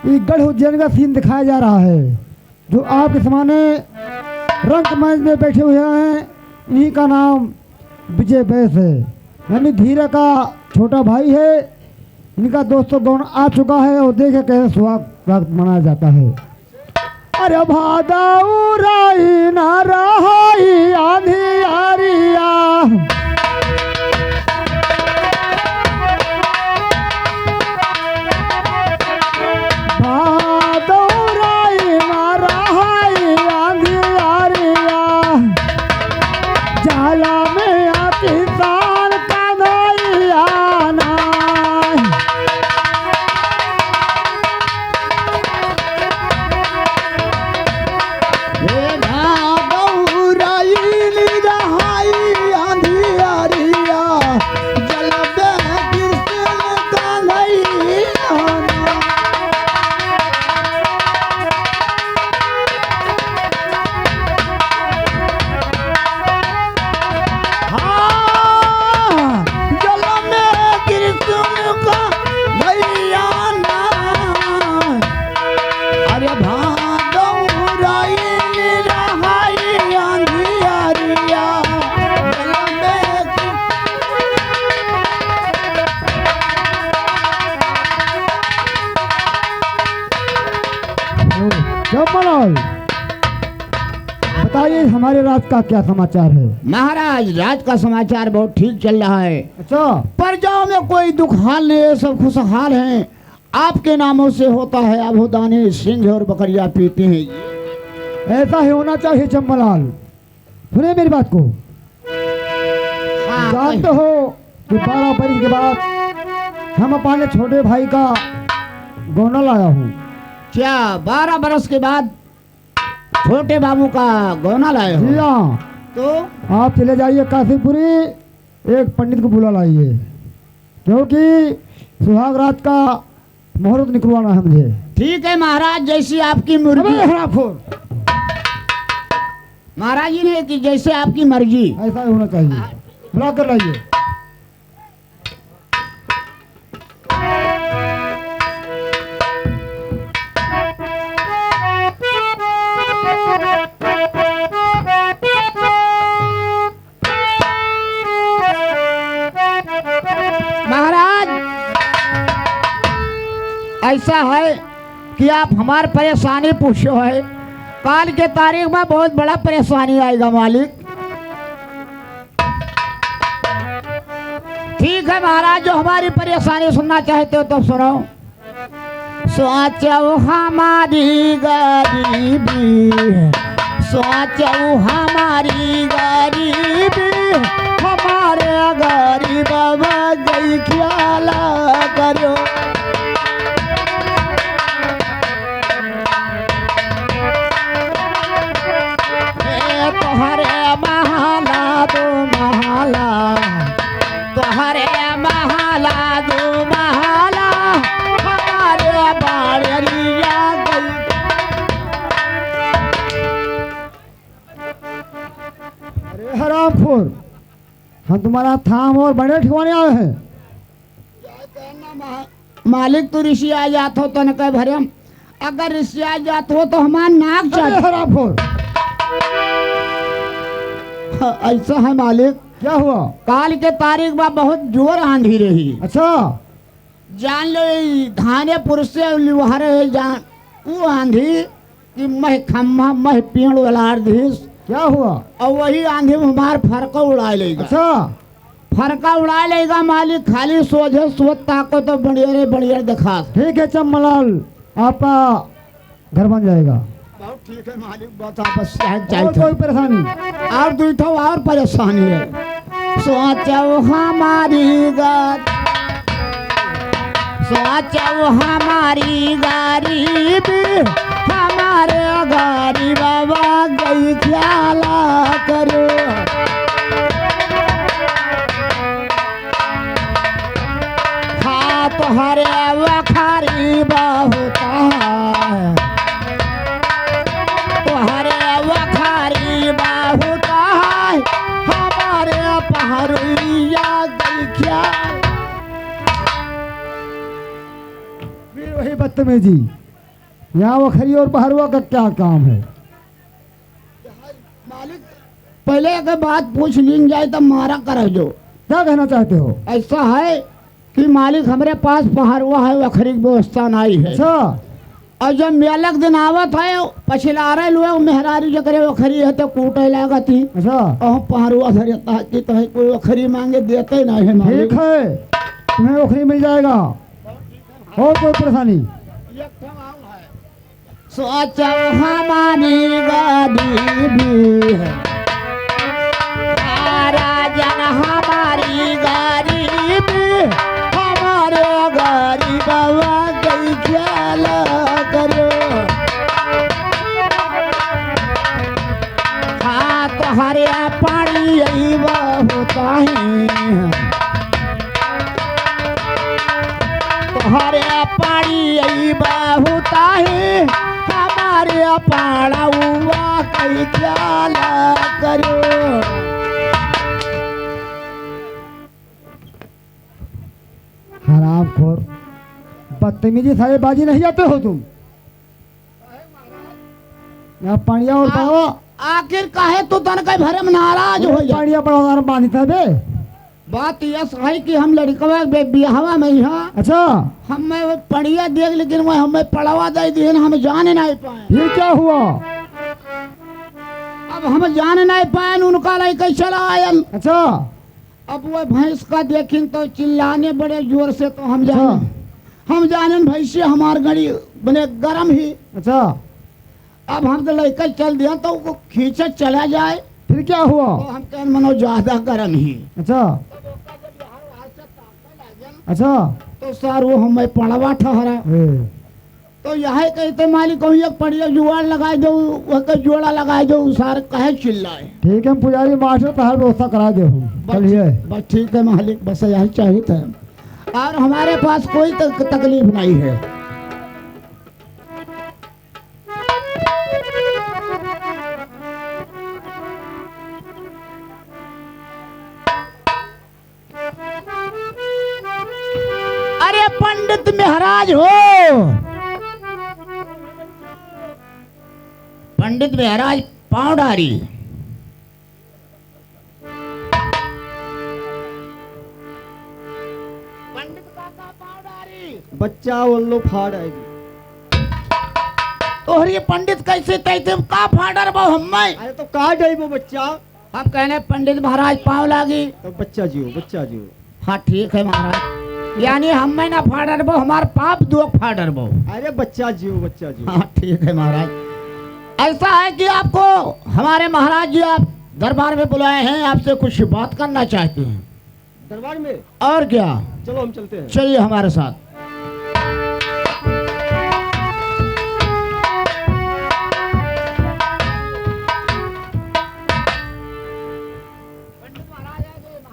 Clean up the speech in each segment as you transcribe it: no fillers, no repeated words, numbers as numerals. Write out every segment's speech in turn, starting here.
ये गढ़ उज्जैन का सीन दिखाया जा रहा है। जो आपके सामने रंगमंच में बैठे हुए हैं, इन्हीं का नाम विजय बैस है, यानी धीरे का छोटा भाई है। इनका दोस्तों गौन आ चुका है और देखे कैसे स्वागत मनाया जाता है। अरे भादाई ना रहाई आंधी आरिया, भादौराई ना रहाई आंधी आरिया, जाला में आती तान का नैयाना। बताइए हमारे राज का क्या समाचार है? महाराज, राज का समाचार बहुत ठीक चल रहा है। अच्छा, प्रजाओं में कोई दुख हाल नहीं है, सब खुशहाल हैं। आपके नामों से होता है आभूदानी, सिंह और बकरियां पीते हैं। ऐसा ही होना चाहिए चम्बलाल। सुने मेरी बात को। जानते हो कि 12 बरस के बाद हम अपने छोटे भाई का गौना लाया हूँ। क्या 12 बरस के बाद छोटे बाबू का गौना लाए हो? जी हाँ। तो आप चले जाइए काशीपुरी, एक पंडित को बुला लाइए, क्योंकि सुहाग रात का मुहूर्त निकलवाना है मुझे। ठीक है महाराज, जैसी आपकी मर्जी। महाराज जी ने कि जैसे आपकी मर्जी। ऐसा ही होना चाहिए। बुला कर लाइए। महाराज, ऐसा है कि आप हमारी परेशानी पूछो है। काल के तारीख में बहुत बड़ा परेशानी आएगा मालिक। ठीक है महाराज, जो हमारी परेशानी सुनना चाहते हो तो सुनो। सोचो हमारी गरीबी, सोचो हमारी गरीबी, हमारे गरीब गई ख्याल करो। तोहरे महाला दो महाला, तोहरे महाला दो महाला, हमारे बाड़िया गई। अरे हरामखोर, हम तुम्हारा थाम और बड़े ठिकाने आए हैं। मालिक तो ऋषि आ जात हो तो न कह भरम, अगर ऋषि आ जात हो तो हमारा नाक अरे चढ़। हरामखोर, ऐसा है मालिक, क्या हुआ? काल के तारीख में बहुत जोर आंधी रही। अच्छा, जान लो धानेपुर से लिवारे जान वो आंधी कि मह खम्मा मह पेड़ उलार दीस। क्या हुआ? और वही आंधी में हमार फरका उड़ा लेगा। अच्छा, फरका उड़ा लेगा मालिक, खाली सोझे सोच ताको तो बढ़िया बढ़िया दिखा। ठीक है चम्बलाल, आपका घर बन जाएगा। बहुत ठीक है मालिक, बता बस और कोई परेशानी? और दूठो और परेशानी है। सोचो हमारी गात, सोचो हमारी गरीबी, हमारे गरीब बाबा गई ख्याल करो। हाँ तुम्हारे वखारी बहुत है, तुम्हारे वखारी बहुत है, हमारे पहरुइया गई ख्याल। फिर वही बदतमीजी, यहाँ वखरी और पहरुआ का क्या काम है? मालिक पहले अगर बात पूछ ली जाए तो मारा कर जो। क्या कहना चाहते हो? ऐसा है कि मालिक हमारे पास पहरुआ है, वखरी की व्यवस्था नहीं है। अच्छा और जब मेलक दिन आवत है पछिला रहे लोग मेहरारी जकरे वखरी है तो कूटे लागत ही। अच्छा और पहरुआ धरता कि तो है कोई वखरी मांगे देते नहीं है मालिक। ठीक है, तुम्हें वखरी मिल जाएगा। और कोई परेशानी? सोचा हमारी गाड़ी भी है, राजन हमारी गाड़ी भी, हमारे गाड़ी बाबा गई चला करो। हाँ तो हरे पानी यही होता है, हरे पानी यही होता है, हमारे पाड़ा हुआ कई चला करो। हरामखोर, बदतमीजी साहेबाजी नहीं जाते हो तुम। यहाँ पानिया और पावा आखिर काहे तो तन का भरम नाराज हो जा। पानिया पड़ा बांधी था बे। बात यह है कि हम लड़कवा बियाहवा में यहाँ अच्छा हमें पढ़िया देख लेकिन वह हमें पढ़ावा दे दिए हम जाने नहीं पाए। ये क्या हुआ? अब हम जाने नहीं पाए उनका लड़का चला आयल। अच्छा अब वह भैंस का देखें तो चिल्लाने बड़े जोर से तो हम जाने भैंस से हमार गाड़ी बने गरम ही। अच्छा अब हम तो लड़का चल दिया तो वो खींचा चला जाए। फिर क्या हुआ? तो हम कहने मनो ज्यादा गरम ही। अच्छा अच्छा तो सर वो हमें पड़वा ठहरा। तो यह कहते मालिक को एक पड़िया जुआड़ लगाए दो, वह जोड़ा लगाए दो, सार कहे चिल्लाए। ठीक है पुजारी मास्टर तहार व्यवस्था करा दे चलिए। बस ठीक है मालिक, बस यही चाहिए था और हमारे पास कोई तकलीफ नहीं है। अरे पंडित महाराज हो, पंडित महाराज पाँव डारी। पंडित काका पाँव डारी। बच्चा वल्लो फाड़ आएगी। और ये पंडित कैसे तैते का फाड़र बो हम्मे? अरे तो काट आई वो बच्चा। हम कहने पंडित महाराज पाँव लागी तो बच्चा जियो बच्चा जियो। हाँ ठीक है महाराज, यानी हमें ना फाड़र बो, हमार पाप दो फाड़र बो। अरे बच्चा जियो बच्चा जियो। हाँ ठीक है महाराज। ऐसा है कि आपको हमारे महाराज जी आप दरबार में बुलाए हैं, आपसे कुछ बात करना चाहते हैं। दरबार में? और क्या, चलो हम चलते हैं। चलिए हमारे साथ।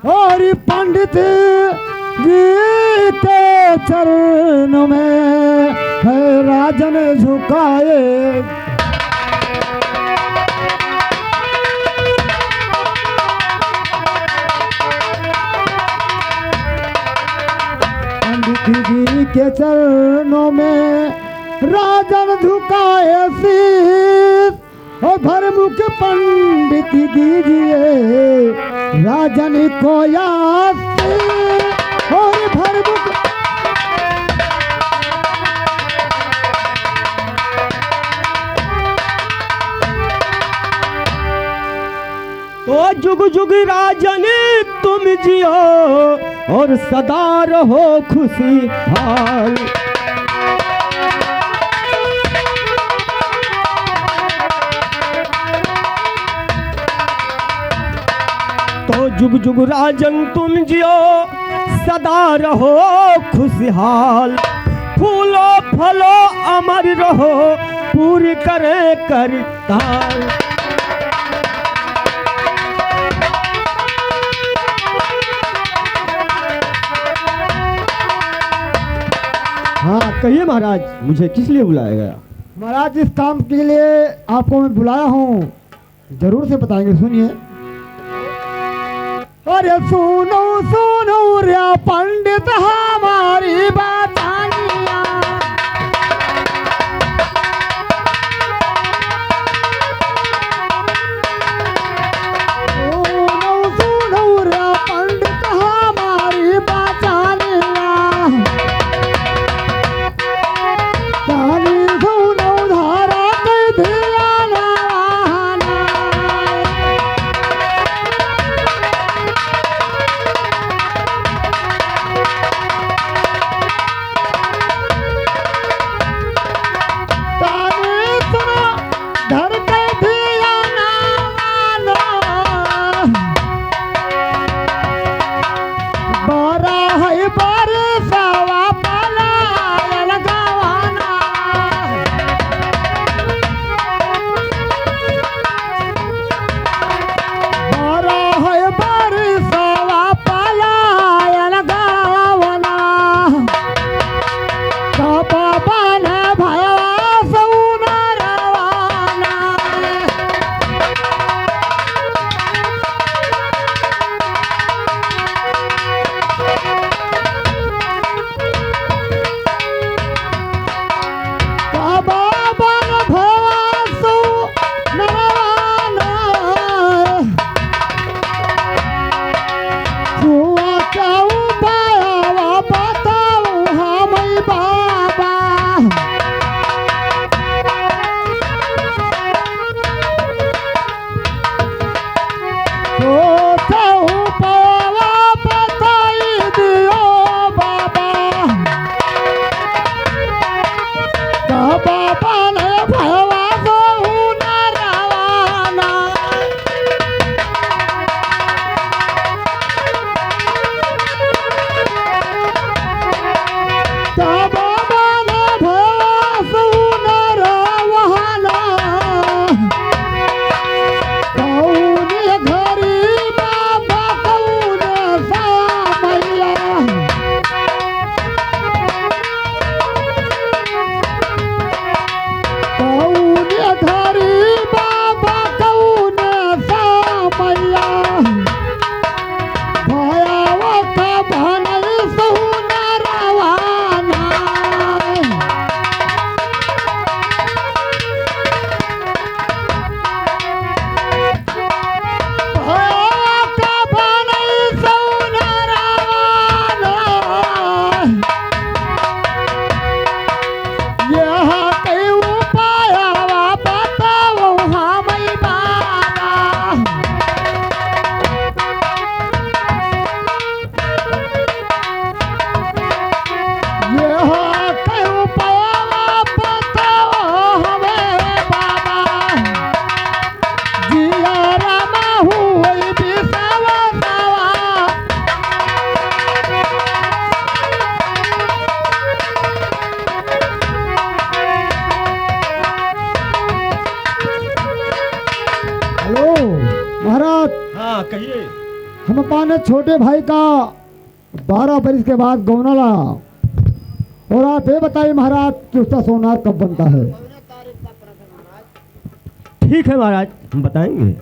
और पंडित जी के चरणों में है राजन झुकाए। पंडित जी के चरणों में राजन झुकाए शीश, और भरमुख पंडित दीजिए राजन को आशीष। और भरमुख तो जुग जुग राजन तुम जियो और सदा रहो खुशहाल। तो जुग जुग राजन तुम जियो सदा रहो खुशहाल। फूलो फलो अमर रहो पूरी करे करताल। हाँ कहिए महाराज, मुझे किस लिए बुलाया गया? महाराज इस काम के लिए आपको मैं बुलाया हूँ, जरूर से बताएंगे, सुनिए। अरे सुनो सुनो रे पंडित हमारी बतानिया, हाँ कहिए। हम अपने छोटे भाई का 12 बरस के बाद गौना ला, और आप ये बताइए महाराज कि उसका सोनार कब बनता है? ठीक है महाराज, हम बताएंगे।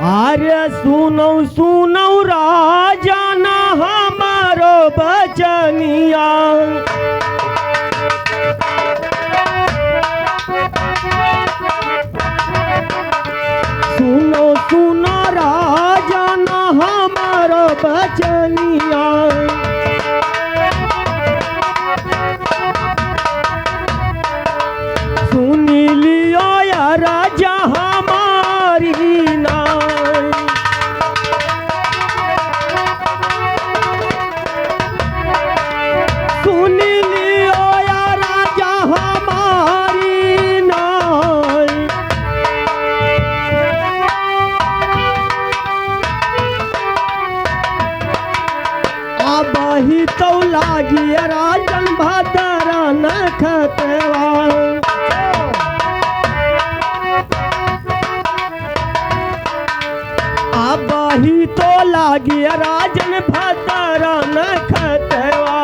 आर्य सुनो सुनो राजा ना हमारो बचनिया, सुनो सुनो राजा ना हमारो बचनिया, सुनी लियो या राजा हमारी नाई, सुनी लियो या राजा हमारी नाई। अब ही तो लागी राजन भदरा नखतवा, ही तो लागी राजन भदरा नखतवा,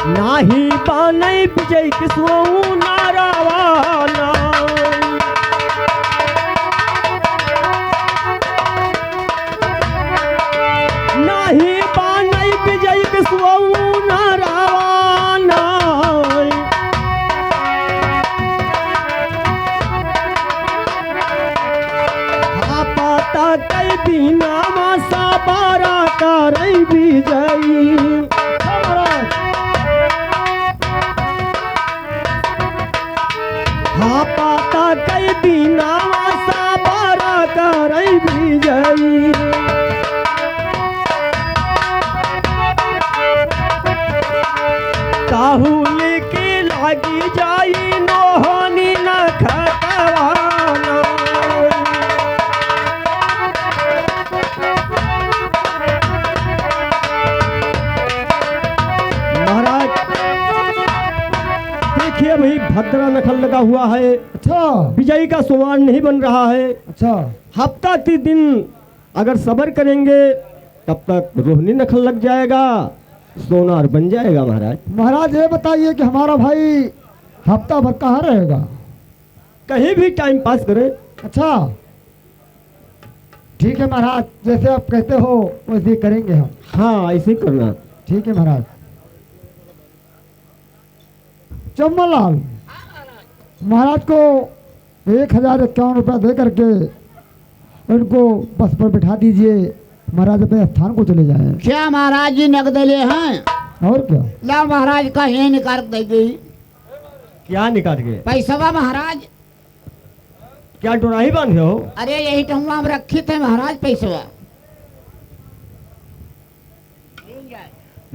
नाही बानई विजय किसो नारावाना, नाही बानई विजय किसो नारावाना, कई बिना मासा बारा करई विजयी, हाँ पाता कई बिना मासा बारा करई विजयी, काहुल की लागी जाई नोहनी न खतवाना, वही भद्रा नखल लगा हुआ है। अच्छा, विजयी का सोमवार नहीं बन रहा है। अच्छा, हफ्ता 30 दिन अगर सब्र करेंगे तब तक रोहिणी नखल लग जाएगा, सोनार बन जाएगा। महाराज महाराज ये बताइए कि हमारा भाई हफ्ता भर कहाँ रहेगा? कहीं भी टाइम पास करे। अच्छा ठीक है महाराज, जैसे आप कहते हो वैसे ही करेंगे हम। हाँ ऐसे ही करना। ठीक है महाराज। चम्मलाल महाराज को 1051 रुपया दे करके उनको बस पर बिठा दीजिए, महाराज अपने स्थान को चले जाएं। क्या महाराज जी नगद ले हैं? और क्या? ला महाराज का ये निकाल दे गई। क्या निकाल के? पैसा महाराज। क्या डोराही बांधे हो? अरे यही टहुआ में रखे थे महाराज पैसा।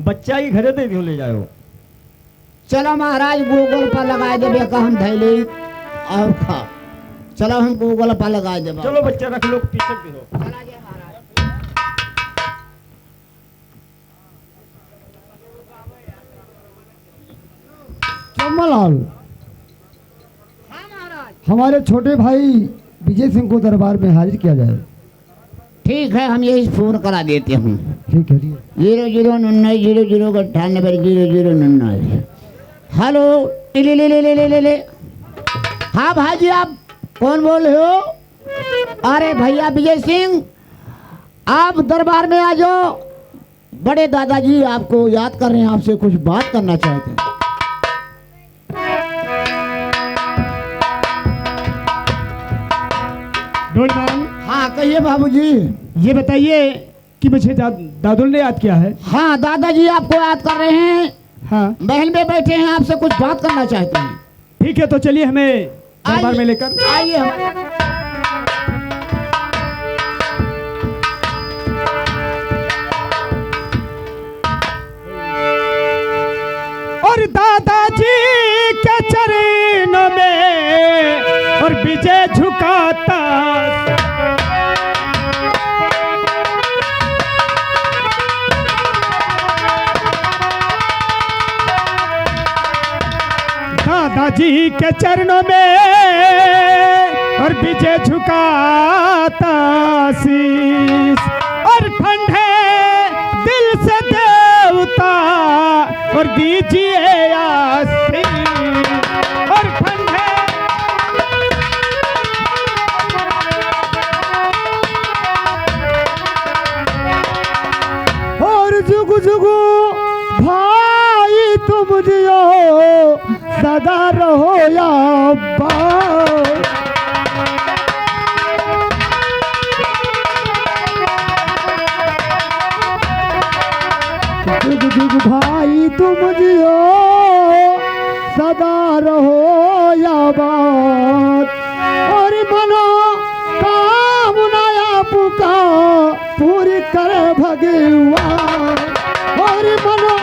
बच्चा ही घरे दे दियो, ले जाओ। चलो महाराज गूगल पर लगा देवे का हम धैले और खा। चलो हम गूगल पर लगा देवे। चलो बच्चा रख लो, पीछे भी हो। चम्मलाल हमारे छोटे भाई विजय सिंह को दरबार में हाजिर किया जाए। ठीक है, हम यही फोन करा देते हूँ। ठीक है। 009900980099। हेलो, ले ले ले ले ले ले ले। हाँ भाई आप कौन बोल रहे हो? अरे भैया विजय सिंह, आप दरबार में आ जाओ। बड़े दादाजी आपको याद कर रहे हैं, आपसे कुछ बात करना चाहते हैं। हाँ कहिए बाबूजी। ये बताइए कि मुझे दादुल ने याद किया है। हाँ दादाजी आपको याद कर रहे हैं। हाँ महल में बैठे हैं, आपसे कुछ बात करना चाहते हैं। ठीक है, तो चलिए हमें दरबार में लेकर। आइए। और दादाजी के चरणों में और विजय झुकाता, जी के चरणों में और विजय झुकाता शीश, और ठंडे दिल से देवता और दीजिए आशीष, और ठंडे और जुग जुगु भाई तुम जियो सदा रहो या अब्बा। जुग जुग भाई तुम जियो सदा रहो या बात, और मनो कामना आपका पूरी करे भगवान, और मनो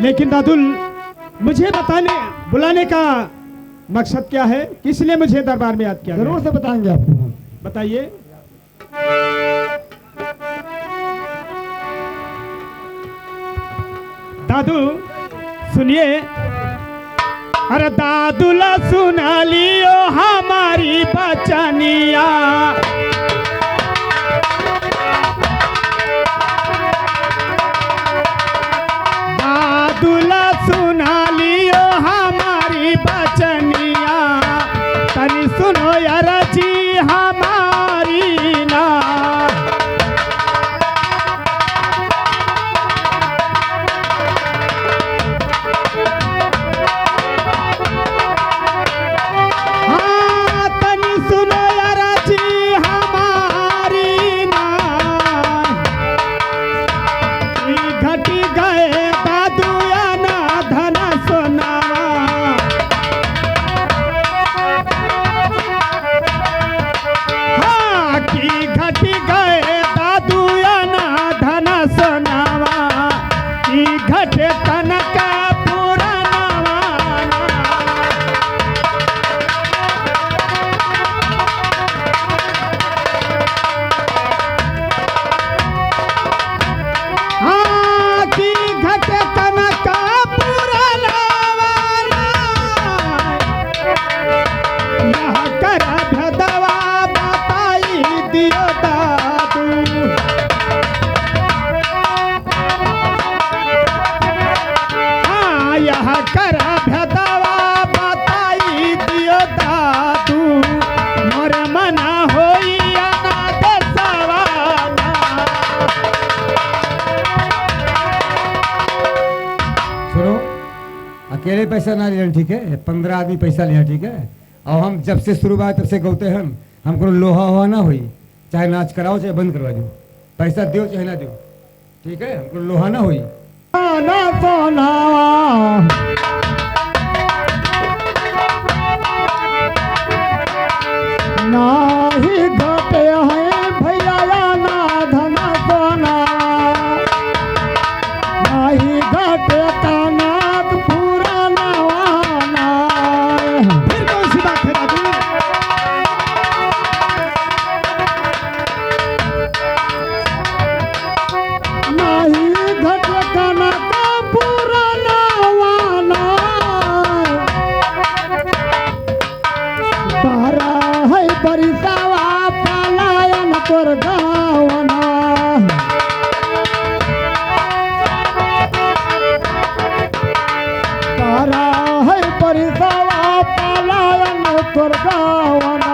लेकिन दादुल, मुझे बुलाने का मकसद क्या है? किस लिए मुझे दरबार में याद किया गया? जरूर से बताएंगे आपको हम। बताइए। दादू सुनिए। अरे दादुला सुना लियो हमारी बचनिया, दादुला सुना लियो हमारी बचनिया, तनी सुनो यार जी हमारी ना। हाँ, तनी सुनो यार जी हमारी ना, घटी गए दादू या ना धन सोनावा। हाँ, की घटी गए दादू या ना धन सोनावा, की घटे कनक पुरानावा। हाँ, की घटे कनक पुरानावा, यह कर भदवा बताई दियो दादू। हाँ, यह कर भदवा बताई दियो दादू, मोर मना होई अनाथ सवाना। सुनो, अकेले पैसा ना लिया, ठीक है? 15 आदमी पैसा लिया, ठीक है? और हम जब से शुरू हुआ तब से गौते हम, हमको लोहा हुआ ना हुई, चाहे नाच कराओ चाहे बंद करवा दो, पैसा दो चाहे ना दो, ठीक है? हमको लोहा ना हुई। ना सोना ना ही घटे हैं भैया ना धन सोना, ना ही घटे कनक पुराना वाना। फिर कौन सी बात है दादू? नहीं घट कनक पुराना वाना, तारा है बरिसावा पलायन तोर गावना। तारा है बरिसावा पलायन तोर गावना,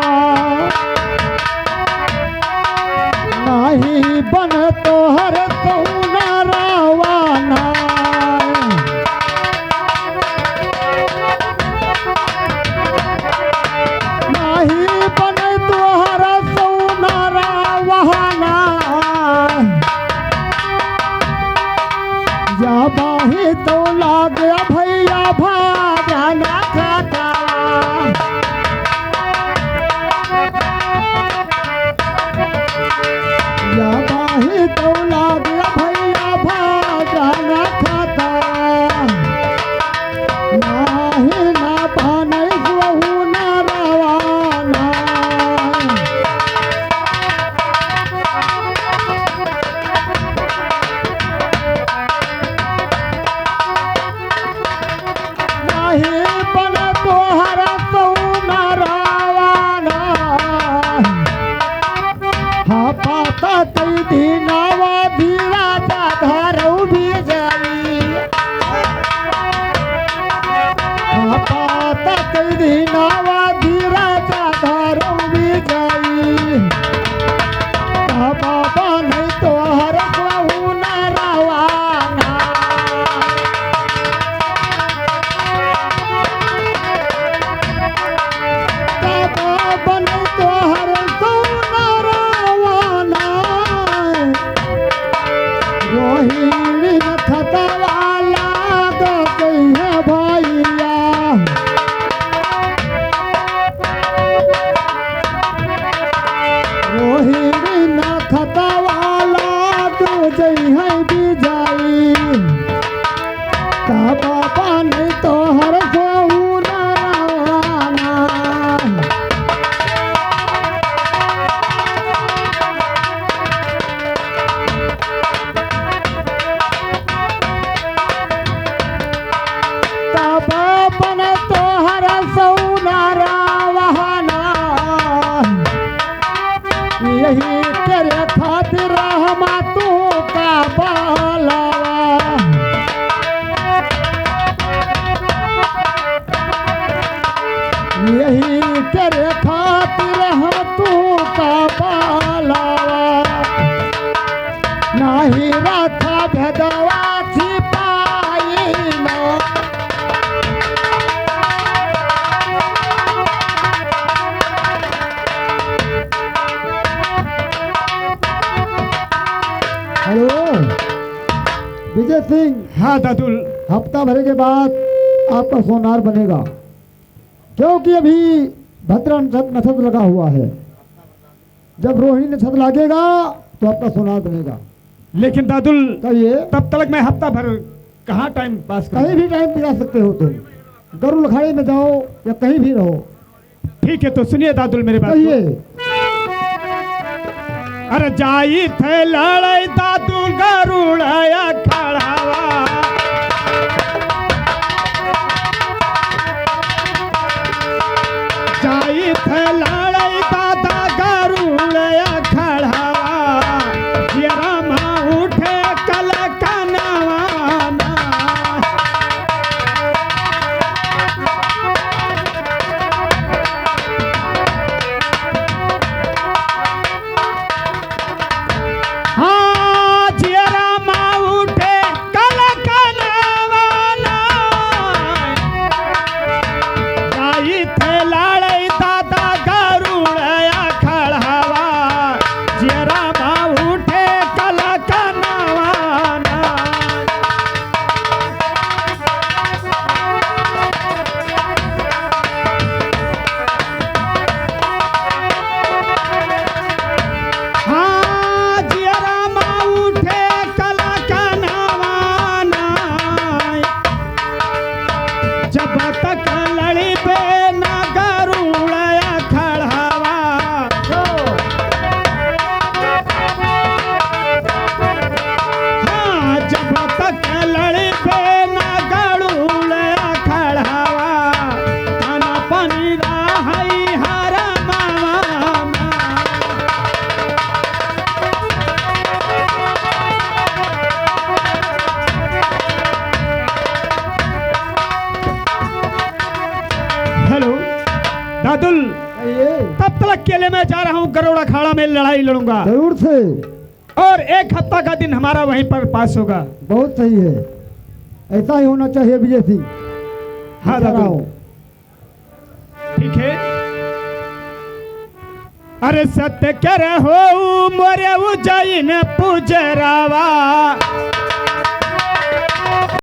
नाही बन तोहर कौना रावाना। नाही बन तोहर कौना रावाना, या बाही तो लाग भैया भाजाना खाता। या बाही तो लाग भैया भाजाना खाता, नाही ना पानै सुहु ना रवाना। नहीं बन तोहर सोना रावाना हाँ पाता कई दिनावा धीरा धारू भी जाई हाँ पाता कई दिनावा धीरा धारू भी जाई बाबा नहीं तोहर सोना रावाना बन तोहर सोना रावाना रोहिणी खतवाला गई है भैया रोहिणी खतवाला जई है बिजाई का बाबा नहीं तोहर सोना रावाना बन तोहर सोना रावाना यही तेरे खातिर हम तू का बालावा यही तेरे खातिर हम तू का बालावा नाही रखा भेदवा छिपाई ना हेलो विजय सिंह हाँ दादुल। हफ्ता भर के बाद आपका सोनार बनेगा क्योंकि अभी भद्रा नक्षत्र लगा हुआ है जब रोहिणी नक्षत्र लगेगा तो आपका सोनार बनेगा लेकिन दादुल कहिए तब तक मैं हफ्ता भर कहाँ टाइम पास कहीं करूँ? भी टाइम बिता सकते हो तुम गरुड़ अखाड़े में जाओ या कहीं भी रहो ठीक है तो सुनिए दादुल मेरे बात कहिए को। अरे जाई थे लड़ाई दादुल गरुड़ाया खड़ावा जाई थे लड़ाई दादा गरुड़ाया खड़ावा जरा माँ उठे कल कनवाना हाँ जरा माँ उठे कल कनवाना जाई थे लड़ाई दादा गरुड़ाया खड़ावा जरा माँ उठे कल कनवाना हाँ जरा माँ उठे कल कनवाना जब तक लड़ी पे न गरुड़ाया खड़ावा हाँ जब तक लड़ी पे न गरुड़ाया खड़ावा तन पानी रही हर मामा हेलो दादुल कहिए तब तक अकेले मैं जा रहा हूँ गरुड़ अखाड़ा में लड़ाई लड़ूंगा जरूर से और एक हफ्ता का दिन हमारा वहीं पर पास होगा। बहुत सही है ऐसा ही होना चाहिए विजय सिंह हाँ बता रहा दादुल हूं। ठीक है। अरे सत्य कर हो मोरे उज्जैन पुजरावा